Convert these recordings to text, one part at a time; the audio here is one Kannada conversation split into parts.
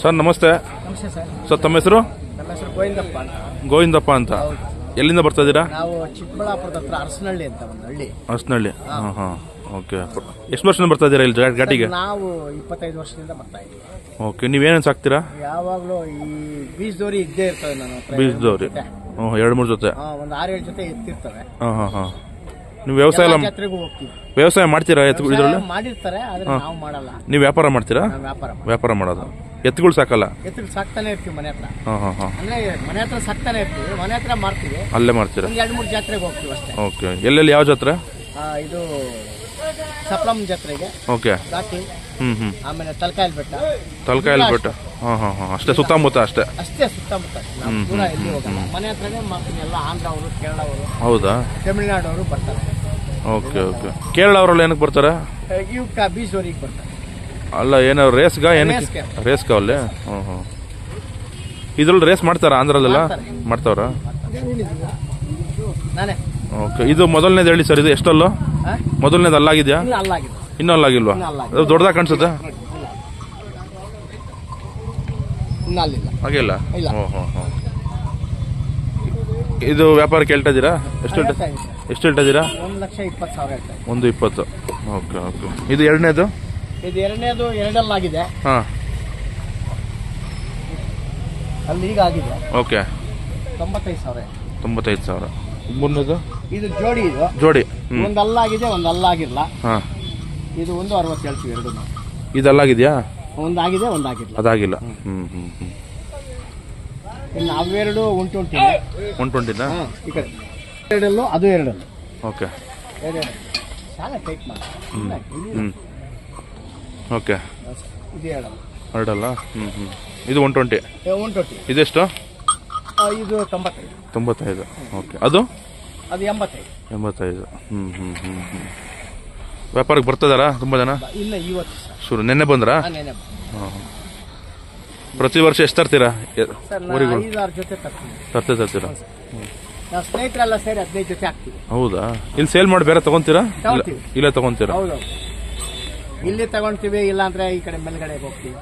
ಸರ್ ನಮಸ್ತೆ. ನಮಸ್ತೆ ಸರ್. ಸರ್ ತಮ್ಮ ಹೆಸರು? ನಮ್ಮ ಹೆಸರು ಗೋವಿಂದಪ್ಪ ಅಂತ. ಗೋವಿಂದಪ್ಪ ಅಂತ. ಎಲ್ಲಿಂದ ಬರ್ತಾ ಇದ್ದೀರಾ? ನಾವು ಚಿಕ್ಕಬಳ್ಳಾಪುರದ ಹತ್ರ ಅರಸನಹಳ್ಳಿ ಅಂತ ಒಂದು ಹಳ್ಳಿ. ಅರಸನಹಳ್ಳಿ. ಹಾಂ ಹಾಂ, ಓಕೆ. ಎಷ್ಟು ವರ್ಷದಿಂದ ಬರ್ತಾ ಇದ್ದೀರಾ ಇಲ್ಲಿ ಘಾಟಿಗೆ? ನಾವು 25 ವರ್ಷದಿಂದ ಬರ್ತಾ ಇದ್ದೀವಿ. ಓಕೆ. ನೀವೇನೇನು ಸಾಕ್ತೀರಾ? ಯಾವಾಗಲೂ ಈ ಬೀಜದೋರಿ ಇದ್ದೇ ಇರ್ತವೆ ನನ್ನ ಹತ್ರ. ಬೀಜದೋರಿ? ಹ್ಞೂ, 2-3 ಜೊತೆ. ಒಂದು 6-7 ಜೊತೆ ಎತ್ತಿರ್ತವೆ. ಹಾಂ ಹಾಂ ಹಾಂ. ನೀವು ವ್ಯವಸಾಯ ಜಾತ್ರೆಗೂ ಹೋಗ್ತೀವಿ. ವ್ಯವಸಾಯ ಮಾಡ್ತೀರಾ? ಇದರಲ್ಲಿ ಮಾಡಿರ್ತಾರೆ, ಆದ್ರೆ ನಾವು ಮಾಡಲ್ಲ. ನೀವು ವ್ಯಾಪಾರ ಮಾಡ್ತೀರಾ? ವ್ಯಾಪಾರ ಮಾಡೋದು. ಎತ್ತುಗಳು ಸಾಕಲ್ಲ? ಎತ್ತುಗಳು ಸಾಕ್ತಾನೆ ಇರ್ತೀವಿ ಮನೆ ಹತ್ರ. ಹಾಂ ಹಾಂ ಹಾಂ. ಅಂದ್ರೆ ಮನೆ ಹತ್ರ ಸಾಕ್ತಾನೆ ಇರ್ತೀವಿ, ಮನೆ ಹತ್ರ ಮಾಡ್ತೀವಿ. ಅಲ್ಲೇ ಮಾಡ್ತೀರಾ? 2-3 ಜಾತ್ರೆಗೆ ಹೋಗ್ತೀವಿ ಅಷ್ಟೇ. ಓಕೆ. ಎಲ್ಲೆಲ್ಲಿ ಯಾವ ಜಾತ್ರೆ? ಇದು ಸಪ್ಲಂ ಜಾತ್ರೆಗೆ. ಓಕೆ. ಘಾಟಿ. ಆಮೇಲೆ ತಲಕಾಯಲ್ ಬೆಟ್ಟ. ತಲಕಾಯಲ್ ಬೆಟ್ಟ. ಹಾಂ ಹಾಂ ಹಾಂ. ಅಷ್ಟೇ ಸುತ್ತಮುತ್ತ? ಅಷ್ಟೇ ಸುತ್ತಮುತ್ತ. ದೂರ ಎಲ್ಲಿ ಹೋಗಲ್ಲ, ಮನೆ ಹತ್ರನೇ ಮಾಡ್ತೀನಿ. ಎಲ್ಲ ಆಂಧ್ರ ಅವರು, ಕೇರಳ ಅವರು. ಹೌದಾ? ತಮಿಳುನಾಡು ಅವರು ಬರ್ತಾರೆ. Okay okay. ಕೇರಳ ಅವರೆಲ್ಲ ಏನಕ್ಕೆ ಬರ್ತಾರೆ? ಇವಕ್ಕ ಬೀಜೋರಿಗೆ ಬರ್ತಾರೆ. ಅಲ್ಲ, ಏನೋ ರೇಸ್ಗಾ? ಏನಕ್ಕೆ ರೇಸ್ಗಾ ಅಲ್ಲಿ? ಹ್ಞೂ ಹ್ಞೂ. ಇದ್ರಲ್ಲಿ ರೇಸ್ ಮಾಡ್ತಾರ ಆಂಧ್ರದಲ್ಲ? ಮಾಡ್ತಾವ್ರ? ನಾನೇ. ಓಕೆ. ಇದು ಮೊದಲನೇದು ಹೇಳಿ ಸರ್. ಇದು ಎಷ್ಟಲ್ಲೋ? ಮೊದಲನೇದು ಅಲ್ಲಾಗಿದ್ಯಾ? ಇನ್ನೂ ಅಲ್ಲಾಗಿಲ್ವಾ? ಅದು ದೊಡ್ಡದಾಗ ಕಾಣಿಸುತ್ತೆ? ಹಾಗಿಲ್ಲ? ಹ್ಞೂ ಹ್ಞೂ ಹ್ಞೂ. ಇದು ವ್ಯಾಪಾರಕ್ಕೆ ಹೇಳ್ತಾ ಇದ್ದೀರಾ? ಎಷ್ಟು ಹೇಳ್ತಾ ಇದ್ದೀರಾ? 1,20,000. 1,20,000. Okay okay. ಇದು ಎರಡನೇದು? ಇದು ಎರಡನೇದು 2 ಹಾಂ. ಅಲ್ಲಿ ಈಗ ಆಗಿದೆ. ಓಕೆ. 95,000. 95,000. ಮೂರನೇದು? ಇದು ಜೋಡಿ. ಇದು ಜೋಡಿ. ಒಂದು ಅಲ್ಲಾಗಿದೆ, ಒಂದು ಅಲ್ಲಾಗಿಲ್ಲ. ಹಾಂ. ಇದು 1,60 ಹೇಳ್ತೀವಿ. ಎರಡು ಇದು ಅಲ್ಲಾಗಿದೆಯಾ? ಒಂದಾಗಿದೆ, ಒಂದಾಗಿಲ್ಲ. ಅದಾಗಿಲ್ಲ. ಹ್ಞೂ ಹ್ಞೂ ಹ್ಞೂ. ಇನ್ನು ಅವೆರಡು 120. 120ನಾ? ಈ ಕಡೆ ಎರಡಲ್ಲೂ, ಅದು ಎರಡಲ್ಲೂ. ಓಕೆ. ಟೈಟ್ ಮಾಡಿ. ಹ್ಞೂ. ಓಕೆ. ಇದು ಎರಡಲ್ಲ? ಹ್ಞೂ ಹ್ಞೂ. ಇದು 120. 120. ಇದೆಷ್ಟು? ಇದು 95. 95. ಓಕೆ. ಅದು 85. 85. ಹ್ಞೂ ಹ್ಞೂ ಹ್ಞೂ ಹ್ಞೂ. ವ್ಯಾಪಾರಕ್ಕೆ ಬರ್ತಿದಾರಾ ತುಂಬ ಜನ? ಇಲ್ಲ, ಇವತ್ತು ಶುರು. ನೆನ್ನೆ ಬಂದ್ರಾ? ಹಾಂ. ಪ್ರತಿ ವರ್ಷ ಎಷ್ಟು ತರ್ತೀರಾ? 5-6 ಜೊತೆ ತರ್ತೀರಾ? ನಾವು ಸ್ನೇಹಿತರೆಲ್ಲ ಸೇರಿ 15 ಜೊತೆ ಹಾಕ್ತೀವಿ. ಹೌದಾ? ಇಲ್ಲಿ ಸೇಲ್ ಮಾಡಿ ಬೇರೆ ತಗೊಂತೀರಾ? ಇಲ್ಲೇ ತಗೊಂತೀರಾ? ಹೌದು, ಇಲ್ಲಿ ತಗೊಂತೀವಿ. ಇಲ್ಲ ಅಂದ್ರೆ ಈ ಕಡೆ ಮೇಲ್ಗಡೆ ಹೋಗ್ತೀವಿ.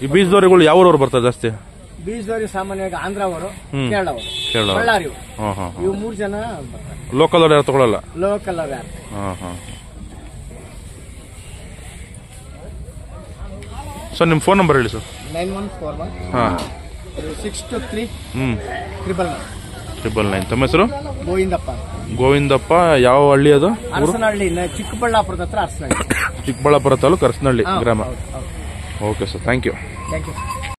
ಈ ಬೀಜದವರಿಗಳು ಯಾವ ಊರವ್ರು ಬರ್ತಾರೆ ಜಾಸ್ತಿ? ಬೀಜದವ್ರಿ ಸಾಮಾನ್ಯವಾಗಿ ಆಂಧ್ರ ಅವರು, ಕೇರಳ ಅವರು, ಕೇರಳ, ಬಳ್ಳಾರಿ. ಇವು 3 ಜನ ಬರ್ತಾರೆ. ಲೋಕಲ್ ಅವ್ರು ಯಾರು ತಗೊಳ್ಳಲ್ಲ? ಲೋಕಲ್ ಅವ್ರು ಯಾರು? ಹಾಂ ಹಾಂ. ಸರ್ ನಿಮ್ಮ ಫೋನ್ ನಂಬರ್ ಹೇಳಿ ಸರ್. 9141 ಹಾಂ 623 999. ತಮ್ಮ ಹೆಸರು? ಗೋವಿಂದಪ್ಪ. ಗೋವಿಂದಪ್ಪ. ಯಾವ ಹಳ್ಳಿ ಅದು? ಅರಸನಹಳ್ಳಿ, ಚಿಕ್ಕಬಳ್ಳಾಪುರದ ಹತ್ರ ಅರಸನಹಳ್ಳಿ. ಚಿಕ್ಕಬಳ್ಳಾಪುರ ತಾಲೂಕು ಅರಸನಹಳ್ಳಿ ಗ್ರಾಮ. Okay sir, thank you.